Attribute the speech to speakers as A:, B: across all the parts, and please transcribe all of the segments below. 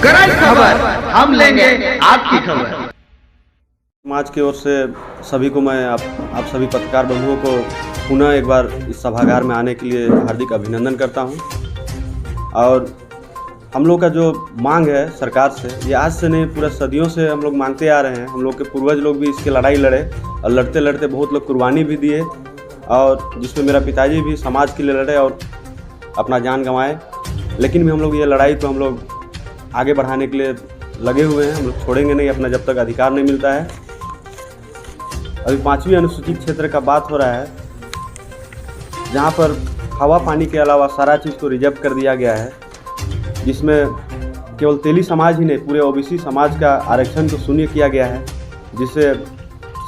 A: गरज खबर, हम लेंगे आपकी खबर।
B: समाज की ओर से सभी को मैं आप सभी पत्रकार बंधुओं को पुनः एक बार इस सभागार में आने के लिए हार्दिक अभिनंदन करता हूं। और हम लोग का जो मांग है सरकार से, ये आज से नहीं पूरा सदियों से हम लोग मांगते आ रहे हैं। हम लोग के पूर्वज लोग भी इसके लड़ाई लड़े और लड़ते लड़ते बहुत लोग कुर्बानी भी दिए, और जिसमें मेरा पिताजी भी समाज के लिए लड़े और अपना जान गंवाए। लेकिन भी हम लोग ये लड़ाई को हम लोग आगे बढ़ाने के लिए लगे हुए हैं। हम लोग छोड़ेंगे नहीं अपना जब तक अधिकार नहीं मिलता है। अभी 5वीं अनुसूचित क्षेत्र का बात हो रहा है, जहाँ पर हवा पानी के अलावा सारा चीज़ को रिजर्व कर दिया गया है, जिसमें केवल तेली समाज ही नहीं पूरे ओबीसी समाज का आरक्षण को शून्य किया गया है, जिससे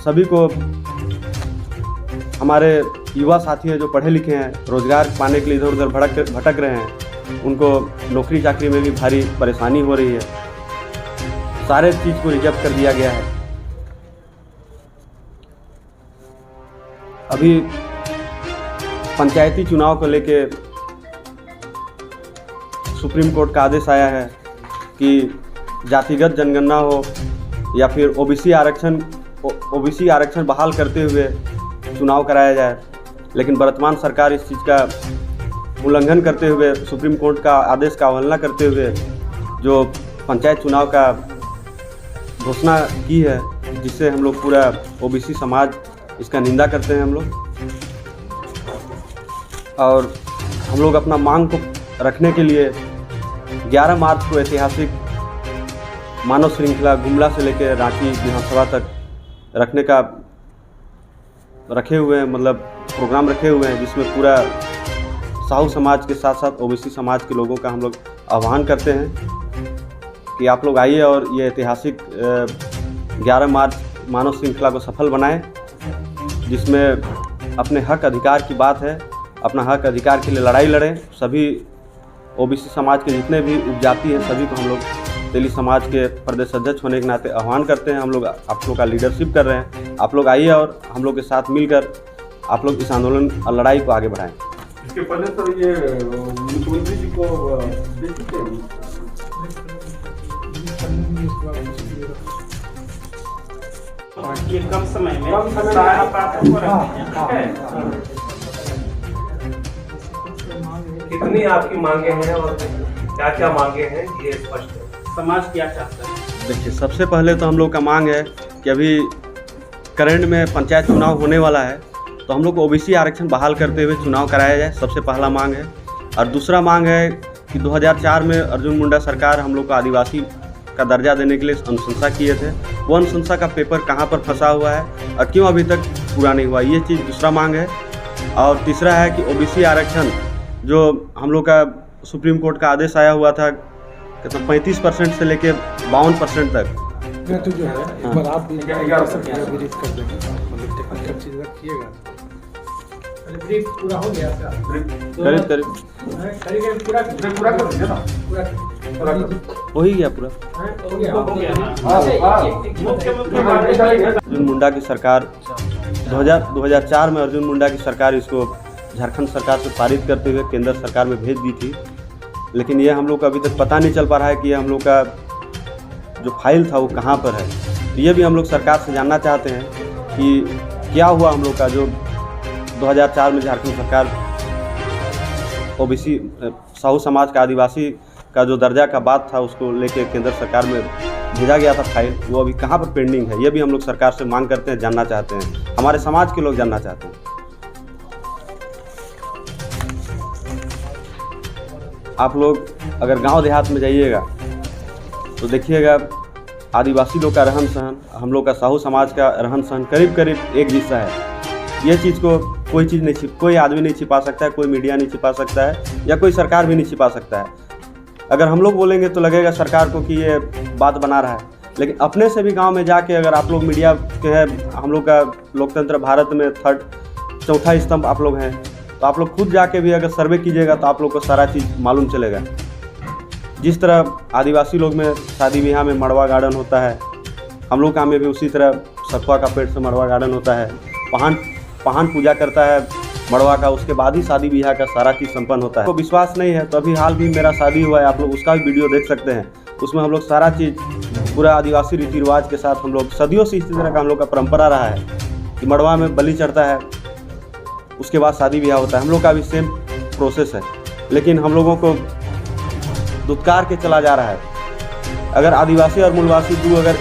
B: सभी को हमारे युवा साथी हैं जो पढ़े लिखे हैं, रोजगार पाने के लिए इधर उधर भटक रहे हैं, उनको नौकरी चाकरी में भी भारी परेशानी हो रही है। सारे चीज़ को रिजर्व कर दिया गया है। अभी पंचायती चुनाव को लेके सुप्रीम कोर्ट का आदेश आया है कि जातिगत जनगणना हो या फिर ओबीसी आरक्षण बहाल करते हुए चुनाव कराया जाए। लेकिन वर्तमान सरकार इस चीज़ का उल्लंघन करते हुए, सुप्रीम कोर्ट का आदेश का अवहेलना करते हुए जो पंचायत चुनाव का घोषणा की है, जिससे हम लोग पूरा ओबीसी समाज इसका निंदा करते हैं हम लोग। और हम लोग अपना मांग को रखने के लिए 11 मार्च को ऐतिहासिक मानव श्रृंखला गुमला से लेकर रांची विधानसभा तक रखे हुए हैं, मतलब प्रोग्राम रखे हुए हैं, जिसमें पूरा साहू समाज के साथ साथ ओबीसी समाज के लोगों का हम लोग आह्वान करते हैं कि आप लोग आइए और ये ऐतिहासिक 11 मार्च मानव श्रृंखला को सफल बनाएं, जिसमें अपने हक अधिकार की बात है। अपना हक अधिकार के लिए लड़ाई लड़ें। सभी ओबीसी समाज के जितने भी उपजाति हैं, सभी को हम लोग तेली समाज के प्रदेश अध्यक्ष होने के नाते आह्वान करते हैं। हम लोग आप लोग का लीडरशिप कर रहे हैं। आप लोग आइए और हम लोग के साथ मिलकर आप लोग इस आंदोलन और लड़ाई को आगे बढ़ाएं।
C: इसके पहले सर ये मुख्यमंत्री जी को दे चुके हैं।
D: ये कम समय में
C: कितनी आपकी मांगे हैं और क्या क्या मांगे हैं, ये स्पष्ट है।
D: समाज क्या चाहता है?
B: देखिए, सबसे पहले तो हम लोग का मांग है कि अभी करंट में पंचायत चुनाव होने वाला है, तो हम लोग को ओबीसी आरक्षण बहाल करते हुए चुनाव कराया जाए, सबसे पहला मांग है। और दूसरा मांग है कि 2004 में अर्जुन मुंडा सरकार हम लोग को आदिवासी का दर्जा देने के लिए अनुशंसा किए थे। वो अनुशंसा का पेपर कहाँ पर फंसा हुआ है और क्यों अभी तक पूरा नहीं हुआ, ये चीज़ दूसरा मांग है। और तीसरा है कि ओबीसी आरक्षण जो हम लोग का सुप्रीम कोर्ट का आदेश आया हुआ था कि तो 35% से लेके 52% तक
E: तो जो है एक बार आप भी ब्रीफ कर देंगे, मतलब टेक्निकल चीज़ रखिएगा। ब्रीफ पूरा हो गया क्या?
B: करीब
E: पूरा कर दीजिए ना, पूरा
B: हो ही गया पूरा। अर्जुन मुंडा की सरकार 2004 में अर्जुन मुंडा की सरकार इसको झारखंड सरकार से पारित करते हुए केंद्र सरकार में भेज दी थी। लेकिन ये हम लोग का अभी तक पता नहीं चल पा रहा है कि हम लोग का जो फाइल था वो कहाँ पर है। तो ये भी हम लोग सरकार से जानना चाहते हैं कि क्या हुआ हम लोग का जो 2004 में झारखंड सरकार ओबीसी साहू समाज का आदिवासी का जो दर्जा का बात था उसको लेके केंद्र सरकार में भेजा गया था फाइल, वो अभी कहाँ पर पेंडिंग है। ये भी हम लोग सरकार से मांग करते हैं, जानना चाहते हैं, हमारे समाज के लोग जानना चाहते हैं। आप लोग अगर गांव देहात में जाइएगा तो देखिएगा आदिवासी लोग का रहन सहन, हम लोग का साहू समाज का रहन सहन करीब एक जैसा है। ये चीज़ को कोई आदमी नहीं छिपा सकता है, कोई मीडिया नहीं छिपा सकता है, या कोई सरकार भी नहीं छिपा सकता है। अगर हम लोग बोलेंगे तो लगेगा सरकार को कि ये बात बना रहा है, लेकिन अपने से भी गांव में जाके अगर आप लोग मीडिया के हैं, हम लोग का लोकतंत्र भारत में चौथा स्तंभ आप लोग हैं, तो आप लोग खुद जाके भी अगर सर्वे कीजिएगा तो आप लोग को सारा चीज़ मालूम चलेगा। जिस तरह आदिवासी लोग में शादी ब्याह में मड़वा गार्डन होता है, हम लोग का में भी उसी तरह सखुआ का पेड़ से मड़वा गार्डन होता है। पहान पूजा करता है मड़वा का, उसके बाद ही शादी ब्याह का सारा चीज़ संपन्न होता है। तो विश्वास नहीं है तो अभी हाल भी मेरा शादी हुआ है, आप लोग उसका भी वीडियो देख सकते हैं। उसमें हम लोग सारा चीज़ पूरा आदिवासी रीति रिवाज के साथ हम लोग सदियों से इसी तरह का हम लोग का परंपरा रहा है कि मड़वा में बलि चढ़ता है, उसके बाद शादी ब्याह होता है। हम लोग का भी सेम प्रोसेस है, लेकिन हम लोगों को दुत्कार के चला जा रहा है। अगर आदिवासी और मूलवासी अगर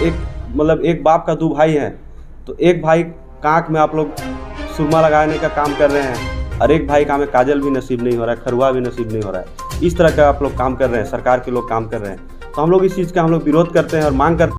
B: एक बाप का 2 भाई हैं, तो एक भाई का आँख में आप लोग सुरमा लगाने का काम कर रहे हैं और एक भाई का हमें काजल भी नसीब नहीं हो रहा है, खरुआ भी नसीब नहीं हो रहा है। इस तरह का आप लोग काम कर रहे हैं, सरकार के लोग काम कर रहे हैं। तो हम लोग इस चीज़ का हम लोग विरोध करते हैं और मांग करते हैं।